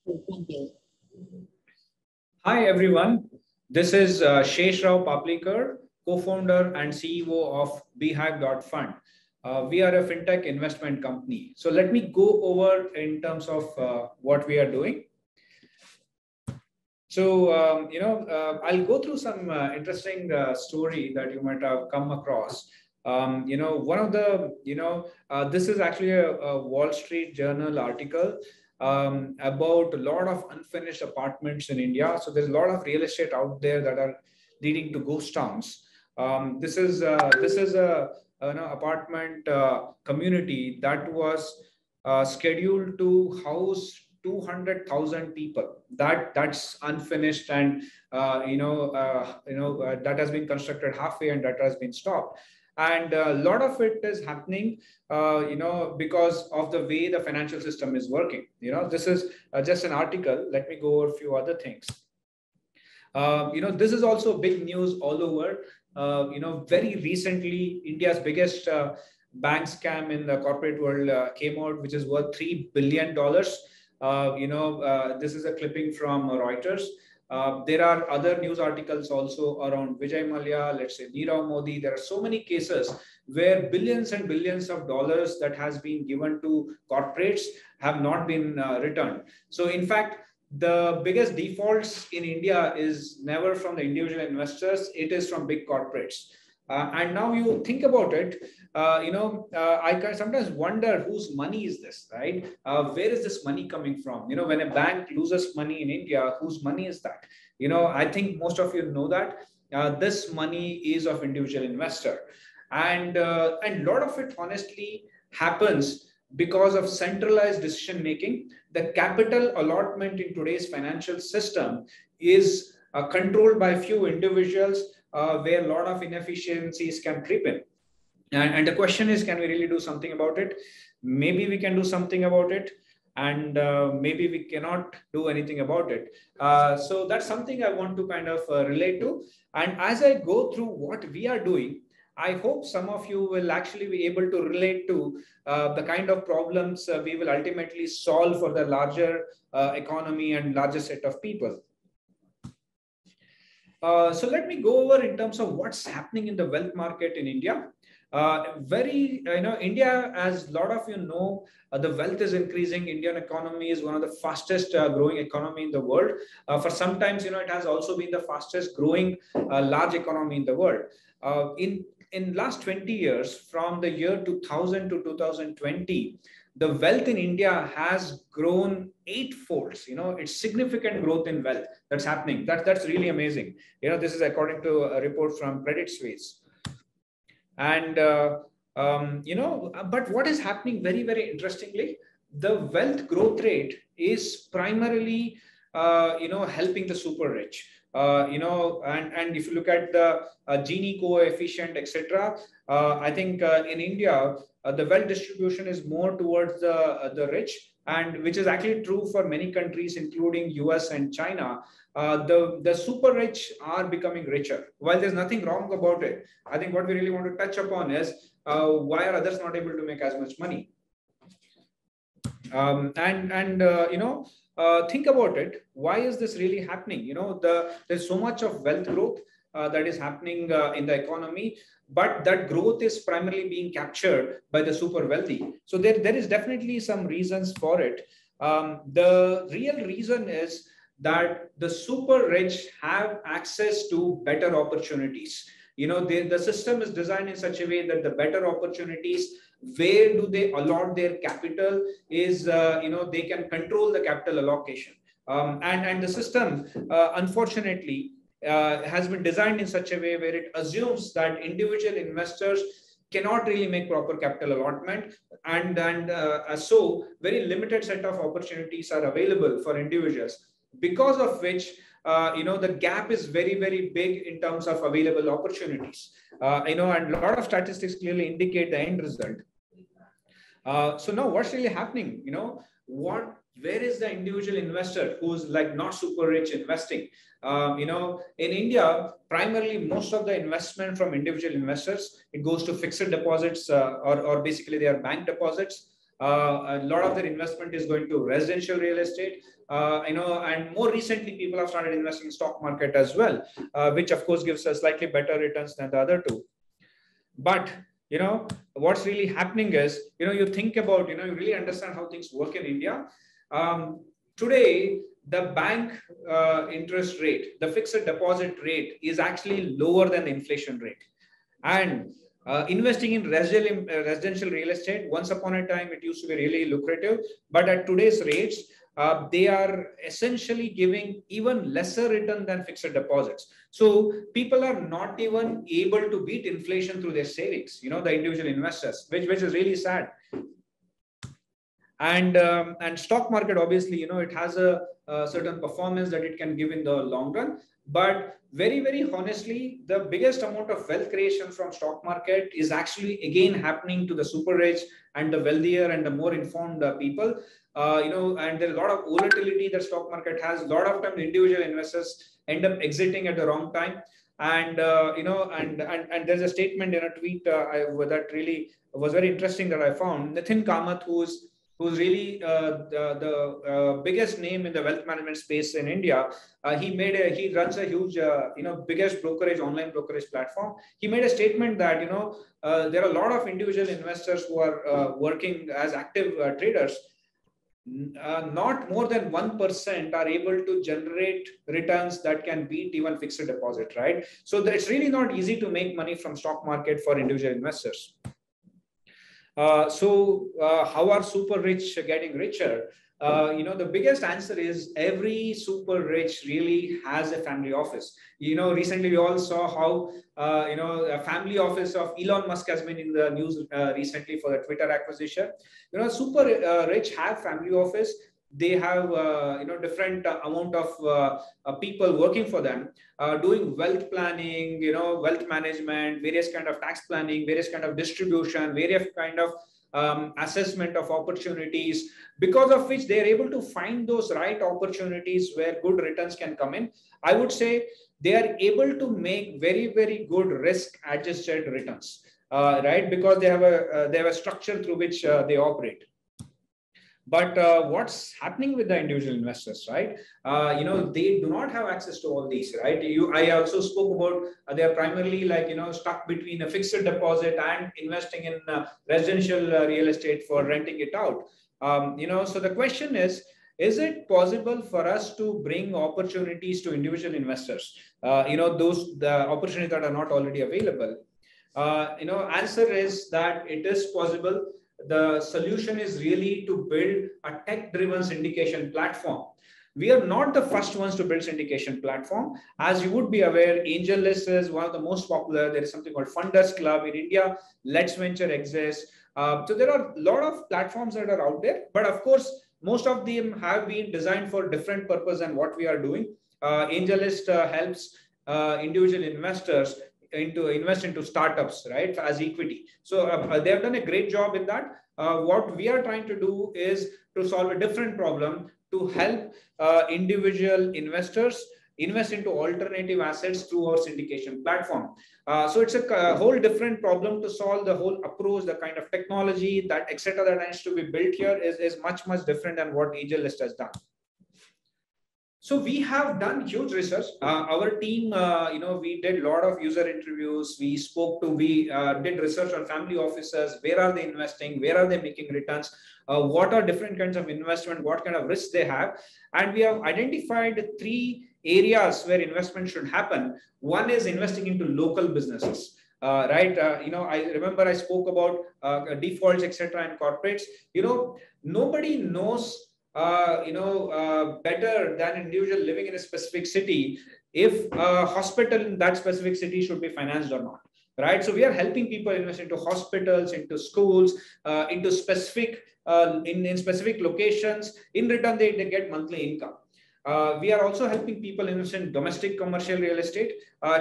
Thank you. Hi, everyone. This is Shesh Rao Paplikar, co-founder and CEO of Bhive.fund. We are a fintech investment company. So let me go over in terms of what we are doing. So, I'll go through some interesting story that you might have come across. One of the, this is actually a Wall Street Journal article about a lot of unfinished apartments in India. So there's a lot of real estate out there that are leading to ghost towns. This is a apartment community that was scheduled to house 200,000 people. That's unfinished, and that has been constructed halfway and that has been stopped. And a lot of it is happening, because of the way the financial system is working. This is just an article. Let me go over a few other things. This is also big news all over. Very recently, India's biggest bank scam in the corporate world came out, which is worth $3 billion. This is a clipping from Reuters. There are other news articles also around Vijay Mallya, let's say Nirav Modi. There are so many cases where billions and billions of dollars that has been given to corporates have not been returned. So in fact, the biggest defaults in India is never from the individual investors, it is from big corporates. And now you think about it, I can sometimes wonder whose money is this, right? Where is this money coming from? When a bank loses money in India, whose money is that? I think most of you know that this money is of individual investor. And a lot of it honestly happens because of centralized decision making. The capital allotment in today's financial system is controlled by few individuals, where a lot of inefficiencies can creep in. And the question is, can we really do something about it? Maybe we can do something about it, and maybe we cannot do anything about it. So that's something I want to kind of relate to. And as I go through what we are doing, I hope some of you will actually be able to relate to the kind of problems we will ultimately solve for the larger economy and larger set of people. So let me go over in terms of what's happening in the wealth market in India. India, as a lot of you know, the wealth is increasing. Indian economy is one of the fastest growing economy in the world. For sometimes, it has also been the fastest growing large economy in the world. In last 20 years, from the year 2000 to 2020, the wealth in India has grown eightfolds. It's significant growth in wealth that's happening. That's really amazing. This is according to a report from Credit Suisse. And but what is happening very, very interestingly, the wealth growth rate is primarily helping the super rich. And if you look at the Gini coefficient, etc., I think in India, the wealth distribution is more towards the rich, and which is actually true for many countries, including US and China. The super rich are becoming richer. While there's nothing wrong about it, I think what we really want to touch upon is why are others not able to make as much money? Think about it. Why is this really happening? There's so much of wealth growth that is happening in the economy, but that growth is primarily being captured by the super wealthy. So there is definitely some reasons for it. The real reason is that the super rich have access to better opportunities. The system is designed in such a way that the better opportunities, where do they allot their capital, is they can control the capital allocation. And the system, unfortunately, has been designed in such a way where it assumes that individual investors cannot really make proper capital allotment, and so very limited set of opportunities are available for individuals, because of which the gap is very, very big in terms of available opportunities. And a lot of statistics clearly indicate the end result. So now what's really happening? Where is the individual investor who's like not super rich investing? In India, primarily most of the investment from individual investors, it goes to fixed deposits, or basically they are bank deposits. A lot of their investment is going to residential real estate. And more recently, people have started investing in stock market as well, which of course gives us slightly better returns than the other two. But what's really happening is, you think about, you really understand how things work in India. Today, the bank interest rate, the fixed deposit rate, is actually lower than the inflation rate. And investing in residential real estate, once upon a time, it used to be really lucrative. But at today's rates, they are essentially giving even lesser return than fixed deposits. So people are not even able to beat inflation through their savings, the individual investors, which is really sad. And stock market, obviously, it has a certain performance that it can give in the long run. But very, very honestly, the biggest amount of wealth creation from stock market is actually again happening to the super rich and the wealthier and the more informed people. And there's a lot of volatility that stock market has. A lot of time, individual investors end up exiting at the wrong time. And and there's a statement in a tweet that really was very interesting that I found. Nitin Kamath, who's really the biggest name in the wealth management space in India. He runs a huge, biggest online brokerage platform. He made a statement that, there are a lot of individual investors who are working as active traders. Not more than 1% are able to generate returns that can beat even fixed deposit, right? So it's really not easy to make money from stock market for individual investors. How are super rich getting richer? The biggest answer is every super rich really has a family office. Recently we all saw how, a family office of Elon Musk has been in the news recently for the Twitter acquisition. Super rich have family office. They have, different amount of people working for them, doing wealth planning, wealth management, various kind of tax planning, various kind of distribution, various kind of assessment of opportunities, because of which they are able to find those right opportunities where good returns can come in. I would say they are able to make very, very good risk adjusted returns, right? Because they have a structure through which they operate. But what's happening with the individual investors, right? They do not have access to all these, right? I also spoke about they are primarily stuck between a fixed deposit and investing in residential real estate for renting it out. So the question is it possible for us to bring opportunities to individual investors? The opportunities that are not already available. Answer is that it is possible. The solution is really to build a tech-driven syndication platform. We are not the first ones to build syndication platform. As you would be aware, AngelList is one of the most popular. There is something called Funders Club in India. Let's Venture exists. So there are a lot of platforms that are out there. But of course, most of them have been designed for different purpose than what we are doing. AngelList helps individual investors invest into startups, right, as equity. So they have done a great job in that. What we are trying to do is to solve a different problem, to help individual investors invest into alternative assets through our syndication platform. So it's a whole different problem to solve. The whole approach, the kind of technology, that etc. that needs to be built here is much, much different than what AngelList has done. So we have done huge research. Our team, we did a lot of user interviews. We did research on family offices. Where are they investing? Where are they making returns? What are different kinds of investment? What kind of risks they have? And we have identified 3 areas where investment should happen. One is investing into local businesses. Right. I remember I spoke about defaults, etc. in corporates. Nobody knows better than an individual living in a specific city if a hospital in that specific city should be financed or not, right? So we are helping people invest into hospitals, into schools, into specific in specific locations. In return, they get monthly income. We are also helping people invest in domestic commercial real estate.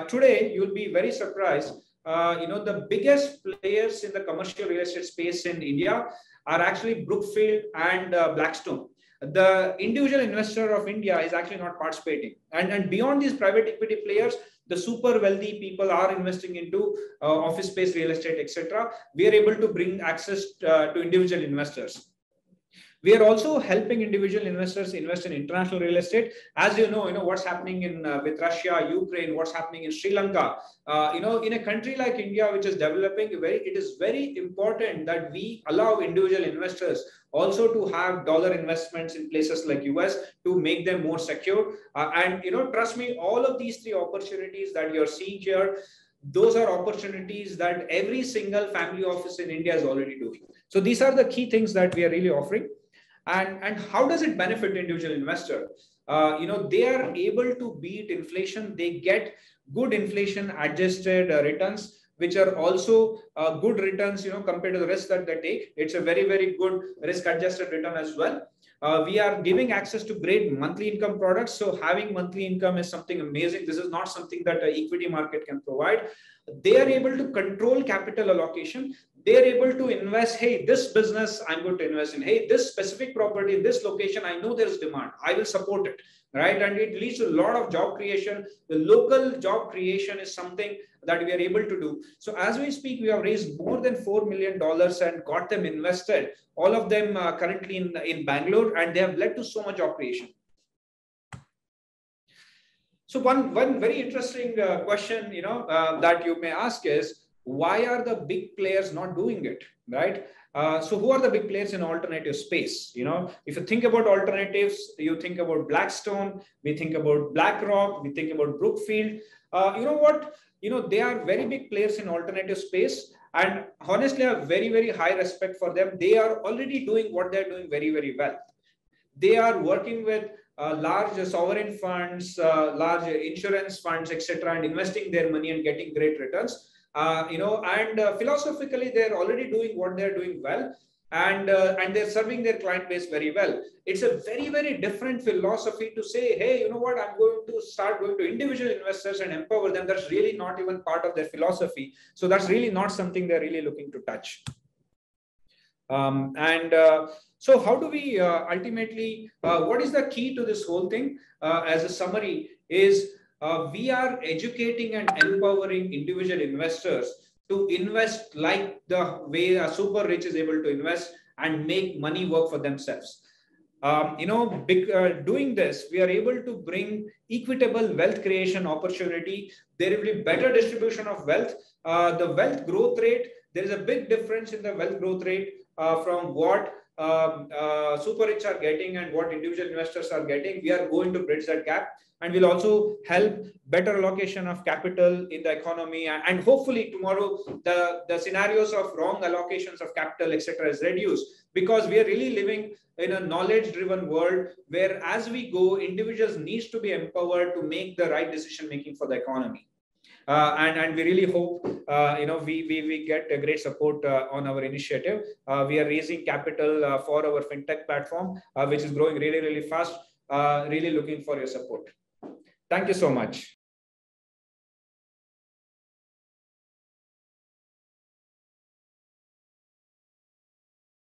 Today, you'll be very surprised. The biggest players in the commercial real estate space in India are actually Brookfield and Blackstone. The individual investor of India is actually not participating. And beyond these private equity players, the super wealthy people are investing into office space, real estate, etc. We are able to bring access to individual investors. We are also helping individual investors invest in international real estate. As you know what's happening in with Russia, Ukraine, what's happening in Sri Lanka. In a country like India, which is developing, it is very important that we allow individual investors also to have dollar investments in places like US to make them more secure. And trust me, all of these three opportunities that you're seeing here, those are opportunities that every single family office in India is already doing. So these are the key things that we are really offering. And how does it benefit individual investor? They are able to beat inflation. They get good inflation adjusted returns, which are also good returns, compared to the risk that they take. It's a very, very good risk adjusted return as well. We are giving access to great monthly income products. So having monthly income is something amazing. This is not something that the equity market can provide. They are able to control capital allocation. They are able to invest. Hey, this business I'm going to invest in. Hey, this specific property in this location, I know there's demand. I will support it, right? And it leads to a lot of job creation. The local job creation is something that we are able to do. So as we speak, we have raised more than $4 million and got them invested. All of them currently in Bangalore, and they have led to so much job creation. So one very interesting question, that you may ask is, why are the big players not doing it, right? So who are the big players in alternative space? If you think about alternatives, you think about Blackstone, we think about BlackRock, we think about Brookfield. You know what? They are very big players in alternative space. And honestly, I have very, very high respect for them. They are already doing what they're doing very, very well. They are working with large sovereign funds, large insurance funds, etc., and investing their money and getting great returns. Philosophically, they're already doing what they're doing well, and they're serving their client base very well. It's a very, very different philosophy to say, hey, you know what, I'm going to start going to individual investors and empower them. That's really not even part of their philosophy. So that's really not something they're really looking to touch. So how do we ultimately, what is the key to this whole thing? As a summary is, we are educating and empowering individual investors to invest like the way a super rich is able to invest and make money work for themselves. Doing this, we are able to bring equitable wealth creation opportunity. There will be better distribution of wealth. The wealth growth rate, there is a big difference in the wealth growth rate from what super rich are getting and what individual investors are getting. We are going to bridge that gap, and will also help better allocation of capital in the economy. And hopefully tomorrow, the scenarios of wrong allocations of capital, etc., is reduced, because we are really living in a knowledge-driven world where, as we go, individuals needs to be empowered to make the right decision making for the economy. And we really hope we get a great support on our initiative. We are raising capital for our fintech platform, which is growing really, really fast. Really looking for your support. Thank you so much.